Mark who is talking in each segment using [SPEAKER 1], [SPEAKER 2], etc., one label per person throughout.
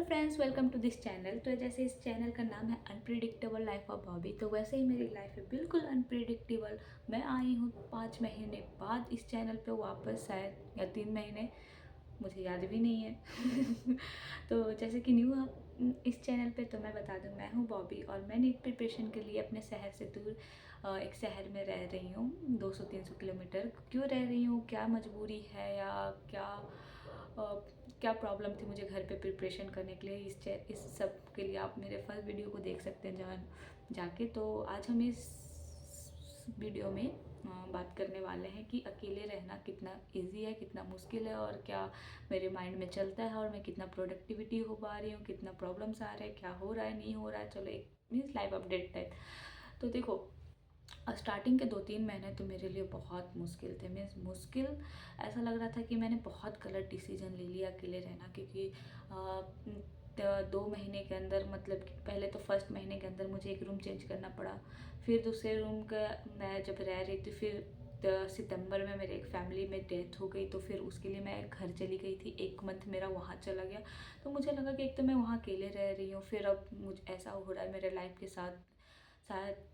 [SPEAKER 1] Hello friends, welcome to this channel. तो जैसे इस चैनल का नाम है अनप्रिडिक्टेबल लाइफ ऑफ बॉबी, तो वैसे ही मेरी लाइफ है बिल्कुल अनप्रिडिक्टेबल। मैं आई हूँ 5 महीने बाद इस चैनल पे वापस, शायद या 3 महीने, मुझे याद भी नहीं है। तो जैसे कि न्यू आप इस चैनल पे, तो मैं बता दूँ, मैं हूँ बॉबी और मैं नीट प्रिपरेशन के लिए अपने शहर से दूर एक शहर में रह रही हूँ, 200-300 किलोमीटर। क्यों रह रही हूँ, क्या मजबूरी है या क्या क्या प्रॉब्लम थी मुझे घर पे प्रिपरेशन करने के लिए, इस सब के लिए आप मेरे फर्स्ट वीडियो को देख सकते हैं जाके। तो आज हम इस वीडियो में बात करने वाले हैं कि अकेले रहना कितना इजी है, कितना मुश्किल है, और क्या मेरे माइंड में चलता है, और मैं कितना प्रोडक्टिविटी हो पा रही हूँ, कितना प्रॉब्लम्स आ रहे हैं, क्या हो रहा है, नहीं हो रहा है। चलो, एक मीन्स लाइव अपडेट टाइप। तो देखो, स्टार्टिंग के 2-3 महीने तो मेरे लिए बहुत मुश्किल थे। मीन्स मुश्किल, ऐसा लग रहा था कि मैंने बहुत गलत डिसीजन ले लिया अकेले रहना, क्योंकि 2 महीने के अंदर, मतलब कि पहले तो फर्स्ट महीने के अंदर मुझे एक रूम चेंज करना पड़ा। फिर दूसरे रूम का मैं जब रह रही थी, फिर सितंबर में मेरे एक फैमिली में डेथ हो गई, तो फिर उसके लिए मैं घर चली गई थी। 1 मंथ मेरा वहाँ चला गया। तो मुझे लगा कि एक तो मैं वहाँ अकेले रह रही हूँ, फिर अब मुझे ऐसा हो रहा है मेरे लाइफ के साथ, शायद,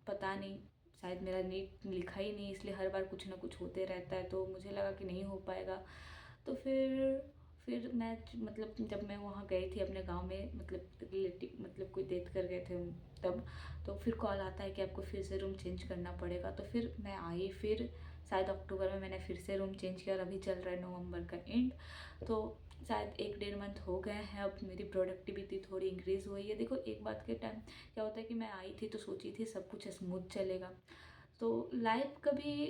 [SPEAKER 1] पता नहीं, शायद मेरा नीट लिखा ही नहीं, इसलिए हर बार कुछ ना कुछ होते रहता है। तो मुझे लगा कि नहीं हो पाएगा। तो फिर मैं, मतलब जब मैं वहाँ गई थी अपने गांव में, मतलब रिलेटिव, मतलब कोई डेथ कर गए थे तब, तो फिर कॉल आता है कि आपको फिर से रूम चेंज करना पड़ेगा। तो फिर मैं आई, फिर शायद अक्टूबर में मैंने फिर से रूम चेंज किया, और अभी चल रहा है नवंबर का एंड। तो शायद 1-1.5 मंथ हो गए हैं। अब मेरी प्रोडक्टिविटी थोड़ी इंक्रीज़ हुई है। देखो, एक बात के टाइम क्या होता है कि मैं आई थी तो सोची थी सब कुछ स्मूथ चलेगा। तो लाइफ कभी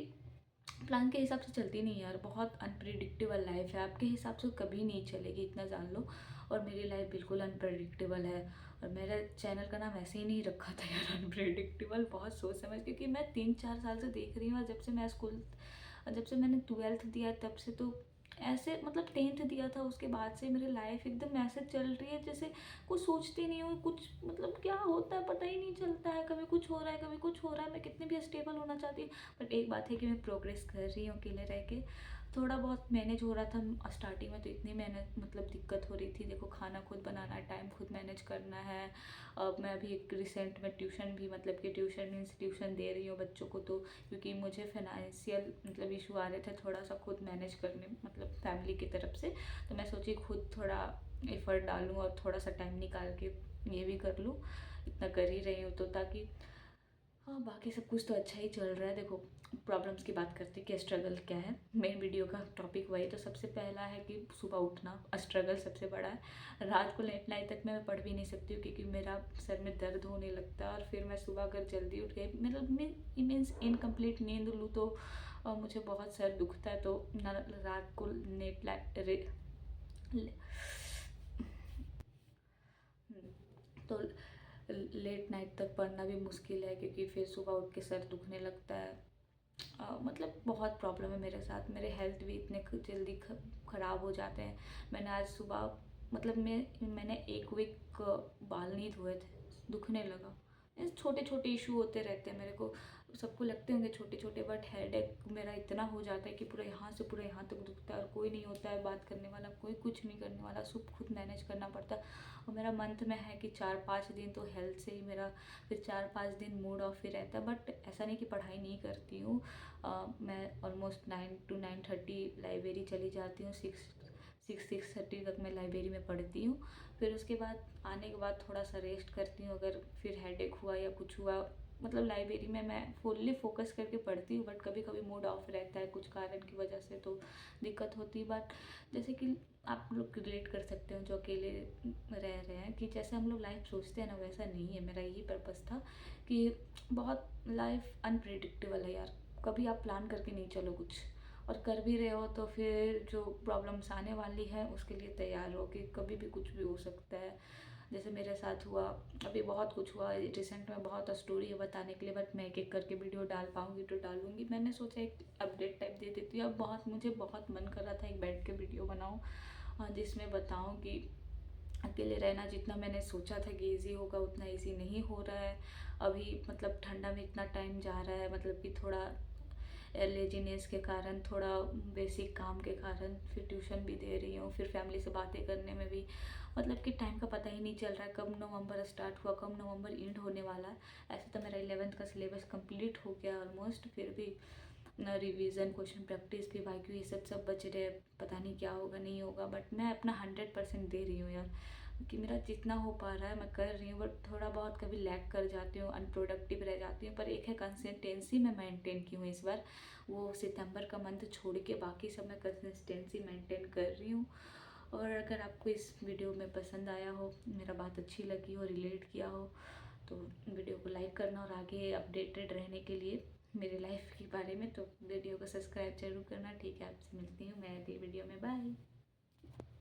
[SPEAKER 1] प्लान के हिसाब से चलती नहीं यार, बहुत अनप्रिडिक्टेबल लाइफ है। आपके हिसाब से कभी नहीं चलेगी, इतना जान लो। और मेरी लाइफ बिल्कुल अनप्रिडिक्टेबल है। और मेरा चैनल का नाम ऐसे ही नहीं रखा था यार, अनप्रिडिक्टेबल, बहुत सोच समझ, क्योंकि मैं 3-4 साल से देख रही हूँ, जब से मैंने 12th दिया तब से, तो ऐसे, मतलब 10th दिया था उसके बाद से मेरी लाइफ एकदम ऐसे चल रही है जैसे कुछ सोचती नहीं हूँ, कुछ मतलब क्या होता है पता ही नहीं चलता है। कभी कुछ हो रहा है, कभी कुछ हो रहा है। मैं कितनी भी स्टेबल होना चाहती हूँ, बट एक बात है कि मैं प्रोग्रेस कर रही हूँ अकेले रह के। थोड़ा बहुत मैनेज हो रहा था स्टार्टिंग में, तो इतनी मेहनत, मतलब दिक्कत हो रही थी। देखो, खाना खुद बनाना है, टाइम खुद मैनेज करना है। अब मैं अभी एक रिसेंट में ट्यूशन भी, मतलब कि ट्यूशन मीन्स ट्यूशन दे रही हूँ बच्चों को। तो क्योंकि मुझे फाइनेंशियल, मतलब इशू आ रहे थे थोड़ा सा खुद मैनेज करने, मतलब फैमिली की तरफ से, तो मैं सोची खुद थोड़ा एफर्ट डालूँ और थोड़ा सा टाइम निकाल के ये भी कर लूँ। इतना कर ही रही हूँ, तो ताकि, हाँ, बाकी सब कुछ तो अच्छा ही चल रहा है। देखो, प्रॉब्लम्स की बात करते हैं कि स्ट्रगल क्या है, मेन वीडियो का टॉपिक वही। तो सबसे पहला है कि सुबह उठना, स्ट्रगल सबसे बड़ा है। रात को लेट नाइट तक मैं पढ़ भी नहीं सकती हूँ, क्योंकि मेरा सर में दर्द होने लगता है। और फिर मैं सुबह अगर जल्दी उठ गई, मतलब मीन्स इनकम्प्लीट नींद लूँ, तो मुझे बहुत सर दुखता है। तो रात को नेट तो लेट नाइट तक पढ़ना भी मुश्किल है, क्योंकि फिर सुबह उठ के सर दुखने लगता है। मतलब बहुत प्रॉब्लम है मेरे साथ। मेरे हेल्थ भी इतने जल्दी ख़राब हो जाते हैं। मैंने आज सुबह, मतलब मैंने 1 वीक बाल नहीं धोए थे, दुखने लगा। छोटे छोटे इशू होते रहते हैं मेरे को, सबको लगते होंगे छोटे छोटे, बट हेडेक मेरा इतना हो जाता है कि पूरा यहाँ से पूरा यहाँ तक दुखता है, और कोई नहीं होता है बात करने वाला, कोई कुछ नहीं करने वाला, सब खुद मैनेज करना पड़ता है। और मेरा मंथ में है कि 4-5 दिन तो हेल्थ से ही मेरा, फिर 4-5 दिन मूड ऑफ ही रहता है। बट ऐसा नहीं कि पढ़ाई नहीं करती हूँ। मैं ऑलमोस्ट 9 to 9:30 लाइब्रेरी चली जाती हूँ। 6:30 तक मैं लाइब्रेरी में पढ़ती हूँ। फिर उसके बाद आने के बाद थोड़ा सा रेस्ट करती हूँ। अगर फिर हेडेक हुआ या कुछ हुआ, मतलब लाइब्रेरी में मैं फुल्ली फोकस करके पढ़ती हूँ, बट कभी कभी मूड ऑफ रहता है कुछ कारण की वजह से, तो दिक्कत होती है। बट जैसे कि आप लोग रिलेट कर सकते हो जो अकेले रह रहे हैं, कि जैसे हम लोग लाइफ सोचते हैं ना, वैसा नहीं है। मेरा यही पर्पस था कि बहुत लाइफ अनप्रिडिक्टेबल है यार। कभी आप प्लान करके नहीं चलो कुछ, और कर भी रहे हो तो फिर जो प्रॉब्लम्स आने वाली है उसके लिए तैयार हो कि कभी भी कुछ भी हो सकता है। जैसे मेरे साथ हुआ, अभी बहुत कुछ हुआ रिसेंट में, बहुत स्टोरी है बताने के लिए, बट मैं एक एक करके वीडियो डाल पाऊँगी तो डालूँगी। मैंने सोचा एक अपडेट टाइप दे देती हूँ। अब मुझे बहुत मन कर रहा था एक बैठ के वीडियो बनाऊँ, जिसमें बताऊँ कि अकेले रहना जितना मैंने सोचा था कि ईज़ी होगा, उतना ईज़ी नहीं हो रहा है। अभी मतलब ठंडा में इतना टाइम जा रहा है, मतलब कि थोड़ा लेजीनेस के कारण, थोड़ा बेसिक काम के कारण, फिर ट्यूशन भी दे रही हूँ, फिर फैमिली से बातें करने में भी मतलब कि टाइम का पता ही नहीं चल रहा है, कब नवंबर स्टार्ट हुआ, कब नवंबर एंड होने वाला है। ऐसे तो मेरा 11th का सिलेबस कंप्लीट हो गया ऑलमोस्ट, फिर भी रिवीजन, क्वेश्चन प्रैक्टिस, भी वाईक्यू, ये सब बच रहे, पता नहीं क्या होगा नहीं होगा, बट मैं अपना 100% दे रही हूँ यार, कि मेरा जितना हो पा रहा है मैं कर रही हूँ, बट थोड़ा बहुत कभी लैग कर जाती हूँ, अनप्रोडक्टिव रह जाती हूँ, पर एक है कंसिस्टेंसी मैं मेंटेन की हूँ इस बार। वो सितंबर का मंथ छोड़ के बाकी सब मैं कंसिस्टेंसी मेंटेन कर रही हूँ। और अगर आपको इस वीडियो में पसंद आया हो, मेरा बात अच्छी लगी हो, रिलेट किया हो, तो वीडियो को लाइक करना, और आगे अपडेटेड रहने के लिए मेरे लाइफ के बारे में तो वीडियो को सब्सक्राइब जरूर करना। ठीक है, आपसे मिलती हूँ मैं अगली वीडियो में, बाय।